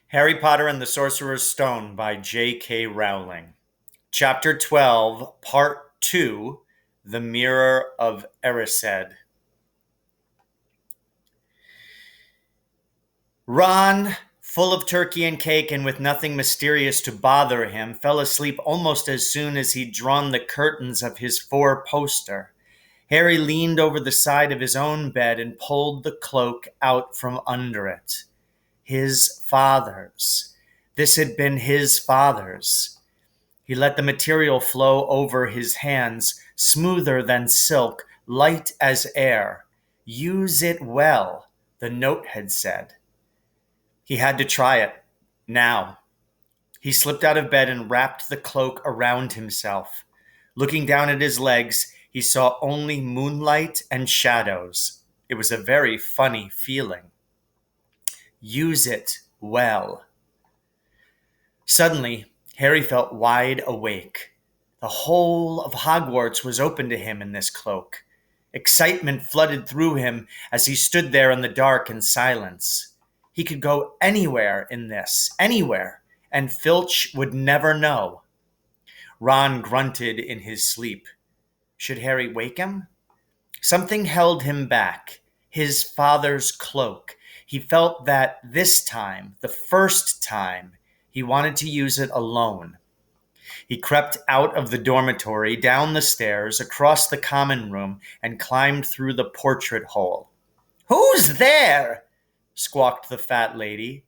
Harry Potter and the Sorcerer's Stone by J.K. Rowling. Chapter 12, Part 2, The Mirror of Erised. Ron, full of turkey and cake and with nothing mysterious to bother him, fell asleep almost as soon as he'd drawn the curtains of his four-poster. Harry leaned over the side of his own bed and pulled the cloak out from under it. His father's. This had been his father's. He let the material flow over his hands, smoother than silk, light as air. Use it well, the note had said. He had to try it. Now. He slipped out of bed and wrapped the cloak around himself. Looking down at his legs, he saw only moonlight and shadows. It was a very funny feeling. Use it well. Suddenly, Harry felt wide awake. The whole of Hogwarts was open to him in this cloak. Excitement flooded through him as he stood there in the dark and silence. He could go anywhere in this, anywhere, and Filch would never know. Ron grunted in his sleep. Should Harry wake him? Something held him back. His father's cloak. He felt that this time, the first time, he wanted to use it alone. He crept out of the dormitory, down the stairs, across the common room, and climbed through the portrait hole. "Who's there?" squawked the fat lady.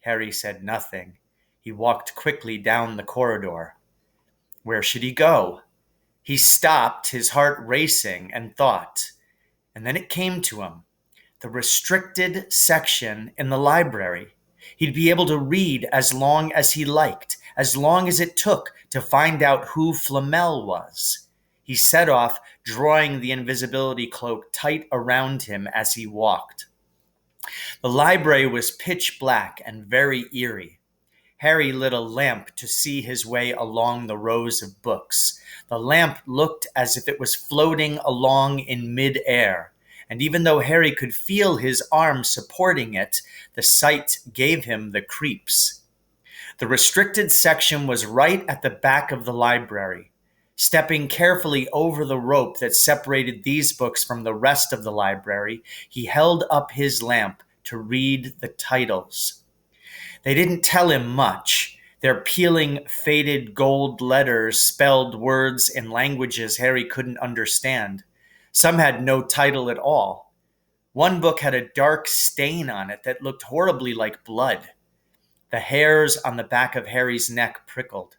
Harry said nothing. He walked quickly down the corridor. Where should he go? He stopped, his heart racing, and thought. And then it came to him. The restricted section in the library. He'd be able to read as long as he liked, as long as it took to find out who Flamel was. He set off, drawing the invisibility cloak tight around him as he walked. The library was pitch black and very eerie. Harry lit a lamp to see his way along the rows of books. The lamp looked as if it was floating along in mid-air, and even though Harry could feel his arm supporting it, the sight gave him the creeps. The restricted section was right at the back of the library. Stepping carefully over the rope that separated these books from the rest of the library, he held up his lamp to read the titles. They didn't tell him much. Their peeling, faded gold letters spelled words in languages Harry couldn't understand. Some had no title at all. One book had a dark stain on it that looked horribly like blood. The hairs on the back of Harry's neck prickled.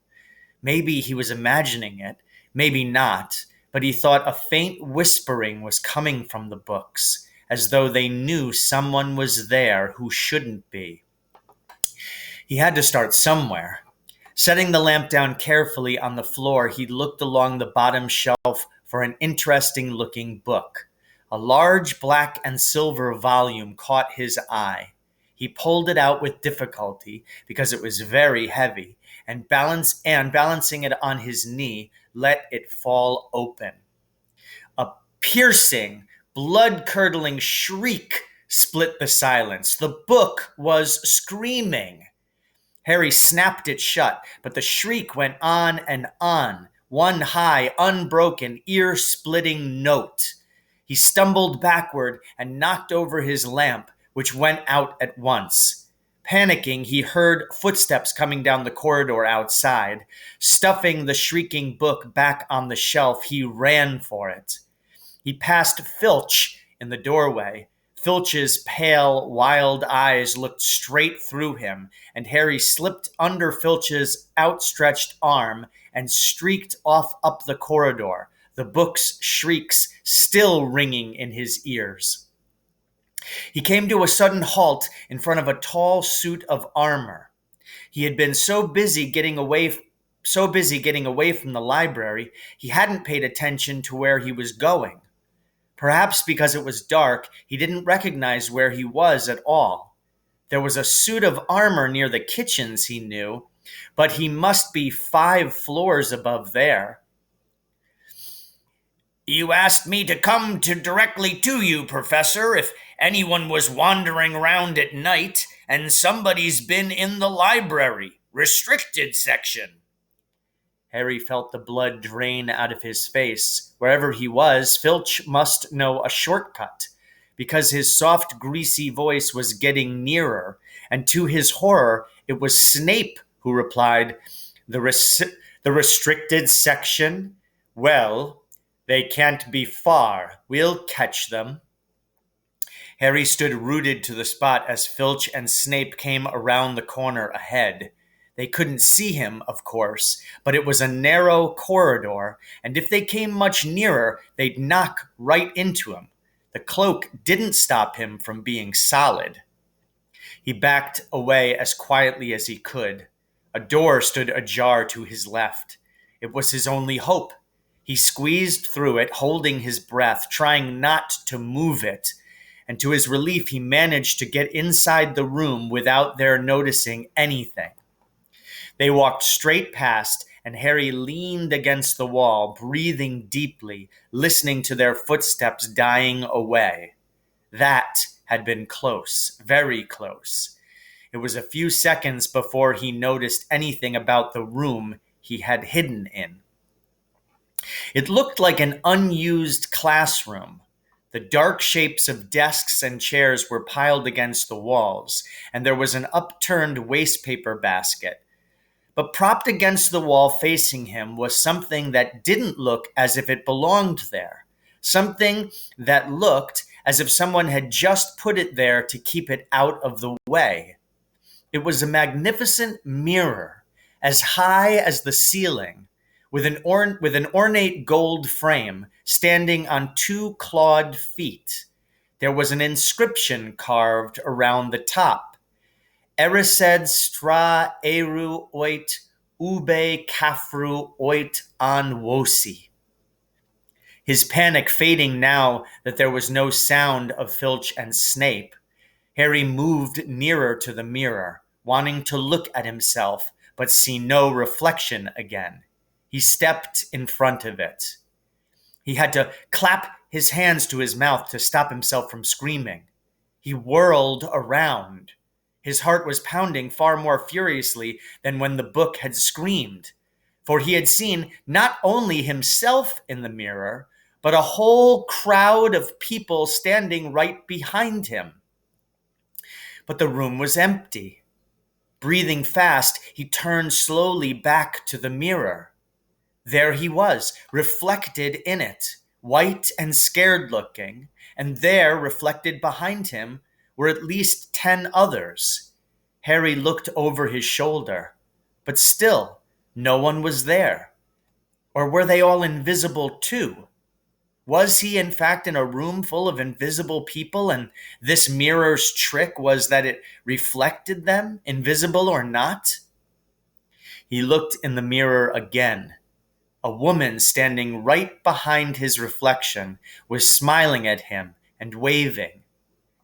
Maybe he was imagining it, maybe not, but he thought a faint whispering was coming from the books, as though they knew someone was there who shouldn't be. He had to start somewhere. Setting the lamp down carefully on the floor, he looked along the bottom shelf for an interesting-looking book. A large black and silver volume caught his eye. He pulled it out with difficulty because it was very heavy, and balancing it on his knee, let it fall open. A piercing, blood-curdling shriek split the silence. The book was screaming. Harry snapped it shut, but the shriek went on and on, one high, unbroken, ear-splitting note. He stumbled backward and knocked over his lamp, which went out at once. Panicking, he heard footsteps coming down the corridor outside. Stuffing the shrieking book back on the shelf, he ran for it. He passed Filch in the doorway. Filch's pale, wild eyes looked straight through him, and Harry slipped under Filch's outstretched arm and streaked off up the corridor, the book's shrieks still ringing in his ears. He came to a sudden halt in front of a tall suit of armor. He had been so busy getting away from the library, he hadn't paid attention to where he was going. Perhaps because it was dark, he didn't recognize where he was at all. There was a suit of armor near the kitchens, he knew, but he must be 5 floors above there. "You asked me to come directly to you, Professor. Anyone was wandering around at night, and somebody's been in the library, restricted section. Harry felt the blood drain out of his face. Wherever he was, Filch must know a shortcut, because his soft, greasy voice was getting nearer, and to his horror, it was Snape who replied, the restricted section? Well, they can't be far. We'll catch them. Harry stood rooted to the spot as Filch and Snape came around the corner ahead. They couldn't see him, of course, but it was a narrow corridor, and if they came much nearer, they'd knock right into him. The cloak didn't stop him from being solid. He backed away as quietly as he could. A door stood ajar to his left. It was his only hope. He squeezed through it, holding his breath, trying not to move it. And to his relief, he managed to get inside the room without their noticing anything. They walked straight past, and Harry leaned against the wall, breathing deeply, listening to their footsteps dying away. That had been close, very close. It was a few seconds before he noticed anything about the room he had hidden in. It looked like an unused classroom. The dark shapes of desks and chairs were piled against the walls, and there was an upturned wastepaper basket. But propped against the wall facing him was something that didn't look as if it belonged there. Something that looked as if someone had just put it there to keep it out of the way. It was a magnificent mirror, as high as the ceiling, with an ornate gold frame standing on two clawed feet. There was an inscription carved around the top. Erised stra eru oit ube kafru oit an wosi. His panic fading now that there was no sound of Filch and Snape, Harry moved nearer to the mirror, wanting to look at himself but see no reflection again. He stepped in front of it. He had to clap his hands to his mouth to stop himself from screaming. He whirled around. His heart was pounding far more furiously than when the book had screamed, for he had seen not only himself in the mirror, but a whole crowd of people standing right behind him. But the room was empty. Breathing fast, he turned slowly back to the mirror. There he was, reflected in it, white and scared looking, and there, reflected behind him, were at least 10 others. Harry looked over his shoulder, but still, no one was there. Or were they all invisible too? Was he, in fact, in a room full of invisible people, and this mirror's trick was that it reflected them, invisible or not? He looked in the mirror again. A woman standing right behind his reflection was smiling at him and waving.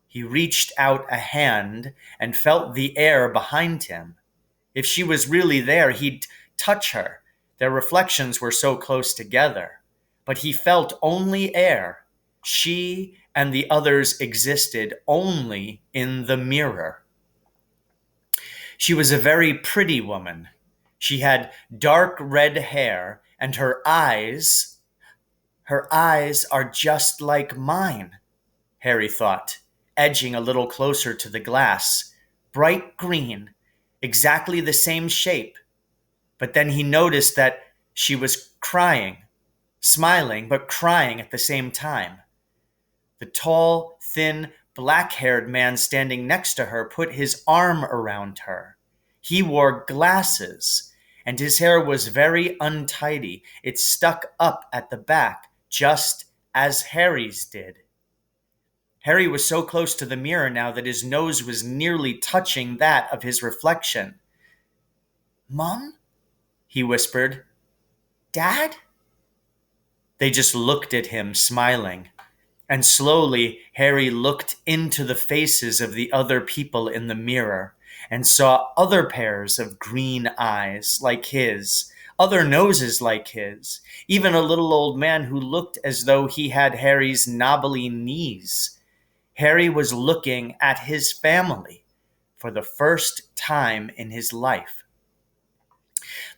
He reached out a hand and felt the air behind him. If she was really there, he'd touch her. Their reflections were so close together. But he felt only air. She and the others existed only in the mirror. She was a very pretty woman. She had dark red hair, and her eyes are just like mine, Harry thought, edging a little closer to the glass. Bright green, exactly the same shape. But then he noticed that she was crying. Smiling, but crying at the same time. The tall, thin, black-haired man standing next to her put his arm around her. He wore glasses, and his hair was very untidy. It stuck up at the back, just as Harry's did. Harry was so close to the mirror now that his nose was nearly touching that of his reflection. "Mom?" he whispered. "Dad?" They just looked at him, smiling. And slowly, Harry looked into the faces of the other people in the mirror and saw other pairs of green eyes like his, other noses like his, even a little old man who looked as though he had Harry's knobbly knees. Harry was looking at his family for the first time in his life.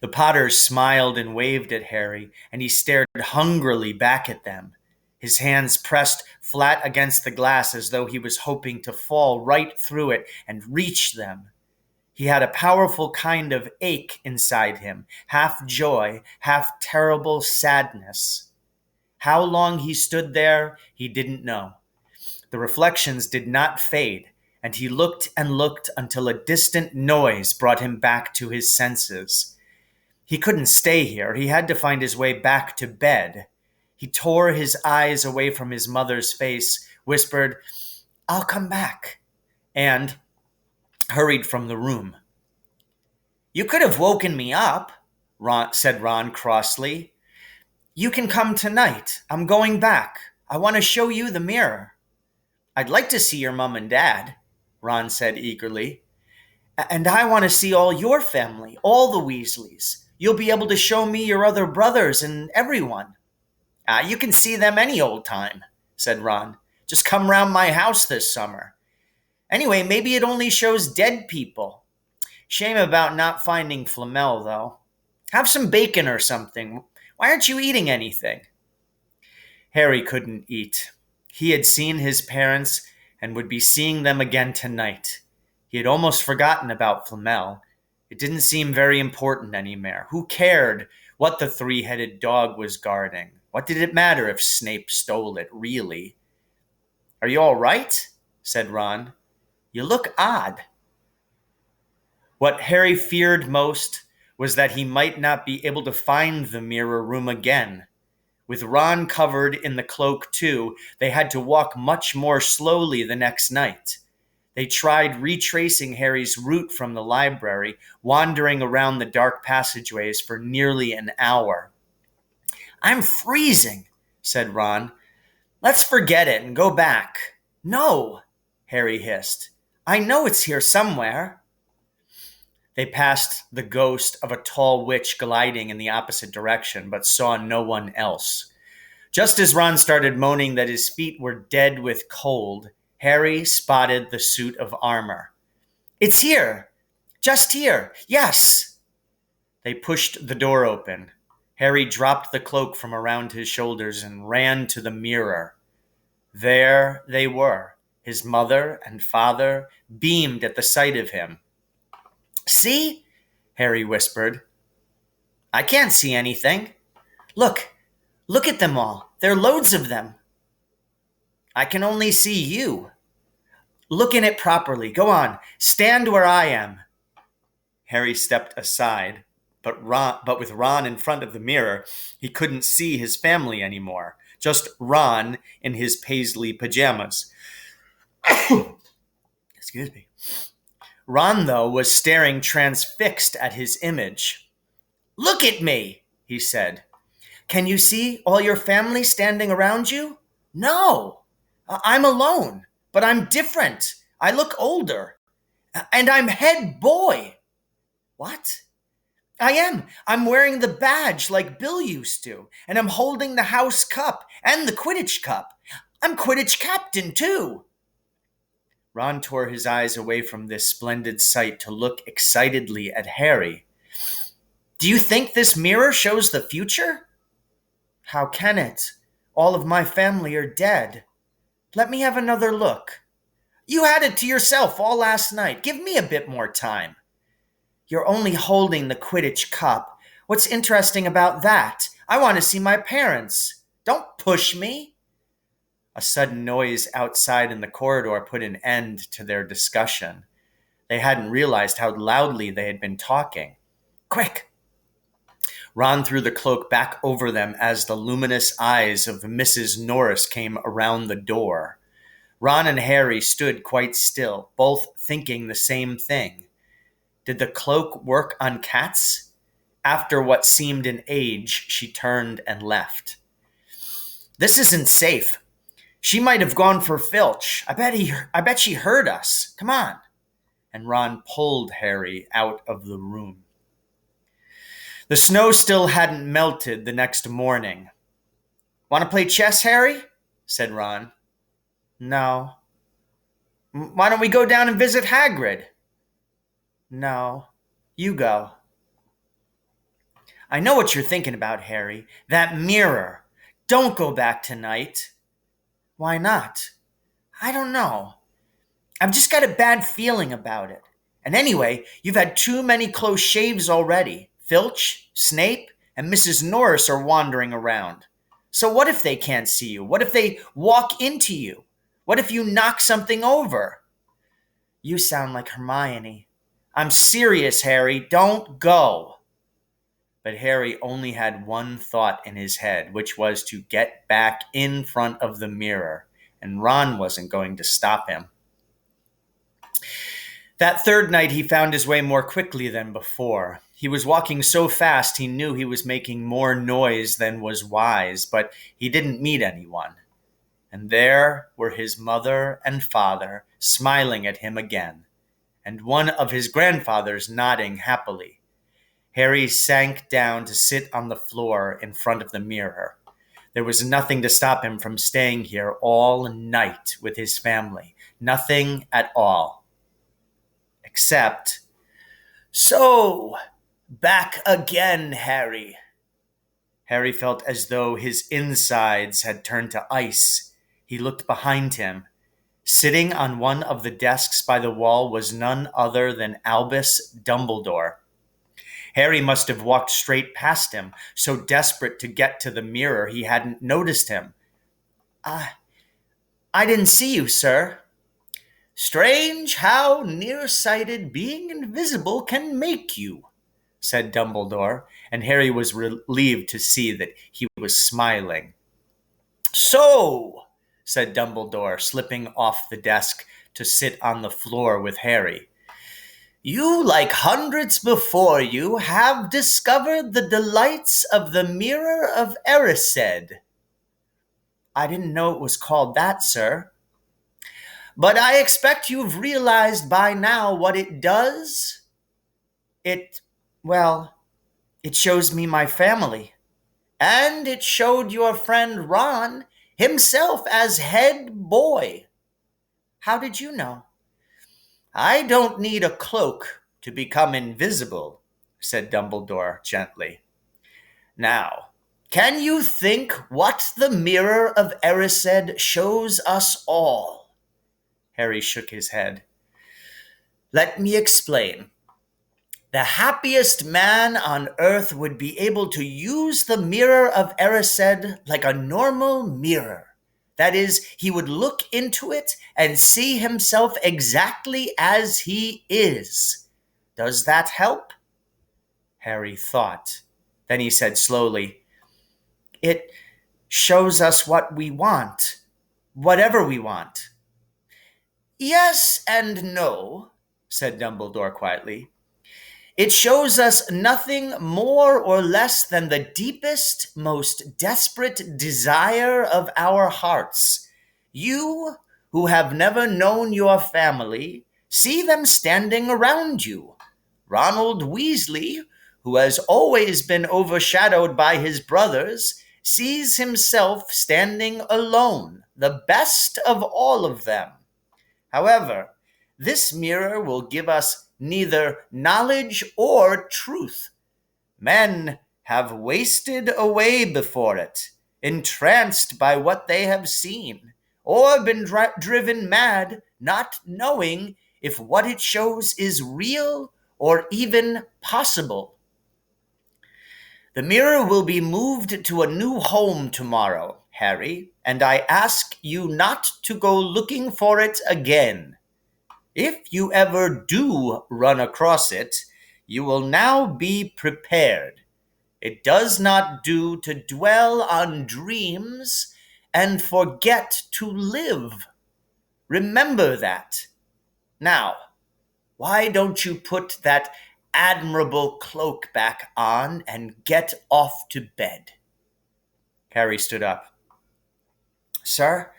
The Potters smiled and waved at Harry, and he stared hungrily back at them, his hands pressed flat against the glass as though he was hoping to fall right through it and reach them. He had a powerful kind of ache inside him, half joy, half terrible sadness. How long he stood there, he didn't know. The reflections did not fade, and he looked and looked until a distant noise brought him back to his senses. He couldn't stay here. He had to find his way back to bed. He tore his eyes away from his mother's face, whispered, "I'll come back," and hurried from the room. "You could have woken me up," said Ron crossly. "You can come tonight. I'm going back. I want to show you the mirror." "I'd like to see your mom and dad," Ron said eagerly. "And I want to see all your family, all the Weasleys. You'll be able to show me your other brothers and everyone." You can see them any old time," said Ron. "Just come round my house this summer. Anyway, maybe it only shows dead people. Shame about not finding Flamel, though. Have some bacon or something. Why aren't you eating anything?" Harry couldn't eat. He had seen his parents and would be seeing them again tonight. He had almost forgotten about Flamel. It didn't seem very important anymore. Who cared what the three-headed dog was guarding? What did it matter if Snape stole it, really? "Are you all right?" said Ron. "You look odd." What Harry feared most was that he might not be able to find the mirror room again. With Ron covered in the cloak too, they had to walk much more slowly the next night. They tried retracing Harry's route from the library, wandering around the dark passageways for nearly an hour. "I'm freezing," said Ron. "Let's forget it and go back." "No," Harry hissed. "I know it's here somewhere." They passed the ghost of a tall witch gliding in the opposite direction, but saw no one else. Just as Ron started moaning that his feet were dead with cold, Harry spotted the suit of armor. "It's here! Just here! Yes!" They pushed the door open. Harry dropped the cloak from around his shoulders and ran to the mirror. There they were. His mother and father beamed at the sight of him. "See?" Harry whispered. "I can't see anything." Look at them all. There are loads of them." "I can only see you." "Look in it properly. Go on. Stand where I am." Harry stepped aside, but with Ron in front of the mirror, he couldn't see his family anymore. Just Ron in his paisley pajamas. Excuse me. Ron, though, was staring transfixed at his image. "Look at me," he said. "Can you see all your family standing around you?" "No. I'm alone, but I'm different. I look older. And I'm head boy." "What?" "I am. I'm wearing the badge like Bill used to, and I'm holding the house cup and the Quidditch cup. I'm Quidditch captain, too." Ron tore his eyes away from this splendid sight to look excitedly at Harry. "Do you think this mirror shows the future?" "How can it? All of my family are dead. Let me have another look." "You had it to yourself all last night. Give me a bit more time." "You're only holding the Quidditch cup. What's interesting about that? I want to see my parents. Don't push me." A sudden noise outside in the corridor put an end to their discussion. They hadn't realized how loudly they had been talking. "Quick!" Ron threw the cloak back over them as the luminous eyes of Mrs. Norris came around the door. Ron and Harry stood quite still, both thinking the same thing. Did the cloak work on cats? After what seemed an age, she turned and left. "This isn't safe. She might have gone for Filch. I bet she heard us. Come on." And Ron pulled Harry out of the room. The snow still hadn't melted the next morning. "Want to play chess, Harry?" said Ron. "No." Why don't we go down and visit Hagrid? No, you go. I know what you're thinking about, Harry. That mirror. Don't go back tonight. Why not? I don't know. I've just got a bad feeling about it. And anyway, you've had too many close shaves already. Filch, Snape, and Mrs. Norris are wandering around. So what if they can't see you? What if they walk into you? What if you knock something over? You sound like Hermione. I'm serious, Harry. Don't go. But Harry only had one thought in his head, which was to get back in front of the mirror, and Ron wasn't going to stop him. That third night, he found his way more quickly than before. He was walking so fast he knew he was making more noise than was wise, but he didn't meet anyone. And there were his mother and father smiling at him again, and one of his grandfathers nodding happily. Harry sank down to sit on the floor in front of the mirror. There was nothing to stop him from staying here all night with his family. Nothing at all. Except, so, back again, Harry. Harry felt as though his insides had turned to ice. He looked behind him. Sitting on one of the desks by the wall was none other than Albus Dumbledore. Harry must have walked straight past him, so desperate to get to the mirror he hadn't noticed him. I didn't see you, sir. Strange how nearsighted being invisible can make you, said Dumbledore, and Harry was relieved to see that he was smiling. So, said Dumbledore, slipping off the desk to sit on the floor with Harry, you, like hundreds before you, have discovered the delights of the Mirror of Erised. I didn't know it was called that, sir. But I expect you've realized by now what it does. It, well, it shows me my family. And it showed your friend Ron himself as head boy. How did you know? I don't need a cloak to become invisible, said Dumbledore gently. Now, can you think what the Mirror of Erised shows us all? Harry shook his head. Let me explain. The happiest man on earth would be able to use the Mirror of Erised like a normal mirror. That is, he would look into it and see himself exactly as he is. Does that help? Harry thought. Then he said slowly, It shows us what we want, whatever we want. Yes and no, said Dumbledore quietly. It shows us nothing more or less than the deepest, most desperate desire of our hearts. You, who have never known your family, see them standing around you. Ronald Weasley, who has always been overshadowed by his brothers, sees himself standing alone, the best of all of them. However, this mirror will give us neither knowledge or truth. Men have wasted away before it, entranced by what they have seen, or been driven mad, not knowing if what it shows is real or even possible. The mirror will be moved to a new home tomorrow, Harry, and I ask you not to go looking for it again. If you ever do run across it, you will now be prepared. It does not do to dwell on dreams and forget to live. Remember that. Now, why don't you put that admirable cloak back on and get off to bed? Harry stood up. Sir,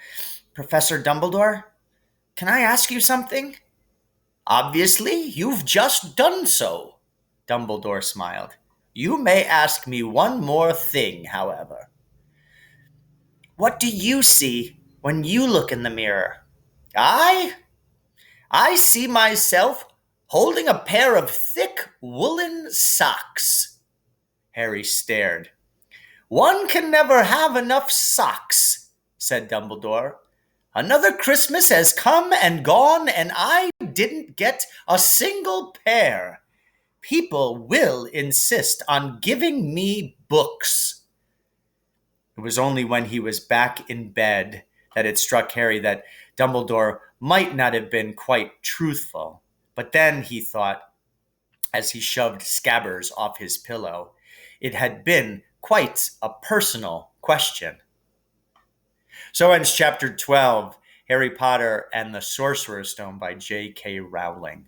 Professor Dumbledore, can I ask you something? Obviously, you've just done so, Dumbledore smiled. You may ask me one more thing, however. What do you see when you look in the mirror? I? I see myself holding a pair of thick woolen socks. Harry stared. One can never have enough socks, said Dumbledore. Another Christmas has come and gone, and I didn't get a single pair. People will insist on giving me books. It was only when he was back in bed that it struck Harry that Dumbledore might not have been quite truthful. But then he thought, as he shoved Scabbers off his pillow, it had been quite a personal question. So ends chapter 12, Harry Potter and the Sorcerer's Stone by J.K. Rowling.